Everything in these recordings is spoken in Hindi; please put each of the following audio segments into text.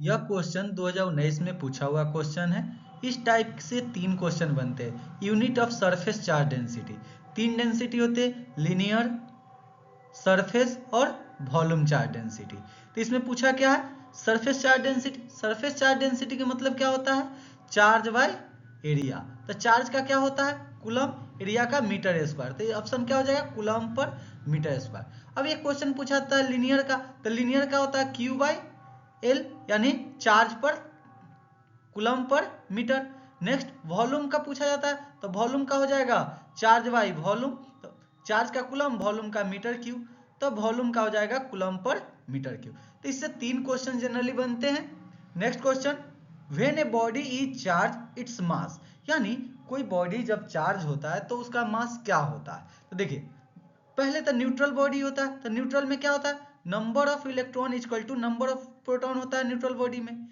यह क्वेश्चन 2019 में पूछा हुआ क्वेश्चन है। इस टाइप से 3 क्वेश्चन बनते हैं। Unit of surface charge density, 3 density होते हैं, लीनियर, सरफेस और वॉल्यूम चार्ज डेंसिटी। तो इसमें पूछा क्या है, surface charge density. Surface charge density का मतलब क्या होता है, चार्ज बाय एरिया। तो चार्ज का क्या होता है, कूलम, एरिया का मीटर स्क्वायर। तो ये ऑप्शन क्या हो जाएगा, कूलम पर मीटर स्क्वायर। अब एक क्वेश्चन पूछा था लीनियर का, तो लीनियर का होता है क्यू बाय एल, यानी charge per coulomb per metre. Next volume का पूछा जाता है, तो वॉल्यूम का हो जाएगा चार्ज बाई वॉल्यूम, तो चार्ज का कूलम, वॉल्यूम का मीटर क्यू, तो वॉल्यूम का हो जाएगा कूलम पर मीटर क्यू। तो इससे 3 क्वेश्चन जनरली बनते हैं। Next question, when a body is charge its mass, यानी कोई बॉडी जब चार्ज होता है तो उसका मास क्या होता है। तो देखिए पहले तो न्यूट्रल बॉडी होता है, तो न्यूट्रल में क्या होता है, number of electron equal to number of proton होता है न्यूट्रल बॉडी में।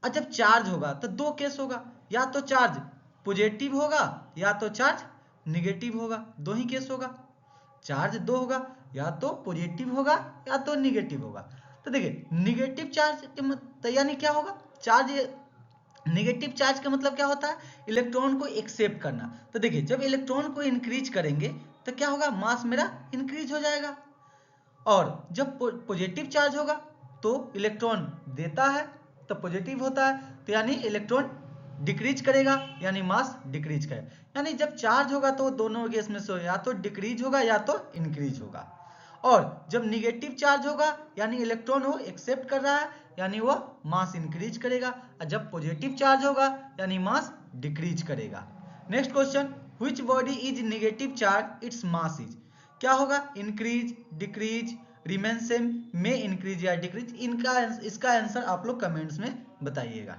और जब चार्ज होगा तो 2 केस होगा, या तो चार्ज पॉजिटिव होगा या तो चार्ज निगेटिव होगा, 2 ही केस होगा। चार्ज 2 होगा, या तो पॉजिटिव होगा या तो निगेटिव होगा। तो देखिए निगेटिव चार्ज के तो यानी क्या होगा, चार्ज, निगेटिव चार्ज का मतलब क्या होता है, इलेक्ट्रॉन को एक्सेप्ट करना। तो देखिए जब इलेक्ट्रॉन को इंक्रीज करेंगे तो क्या होगा, मास मेरा इंक्रीज हो जाएगा। और जब पॉजिटिव चार्ज होगा तो इलेक्ट्रॉन देता है तो पॉजिटिव होता है, तो यानी इलेक्ट्रॉन डिक्रीज करेगा, यानी मास डिक्रीज करेगा। यानी जब चार्ज होगा तो दोनों केस में से या तो डिक्रीज होगा या तो इंक्रीज होगा। और जब निगेटिव चार्ज होगा यानी इलेक्ट्रॉन वो एक्सेप्ट कर रहा है, यानी वो मास इंक्रीज करेगा। और जब पॉजिटिव चार्ज होगा यानी मास डिक्रीज करेगा। Next question, which body is negative charge its mass is, क्या होगा, इंक्रीज, डिक्रीज, रिमेन सेम, में इंक्रीज या डिक्रीज। इनका इसका आंसर आप लोग कमेंट्स में बताइएगा।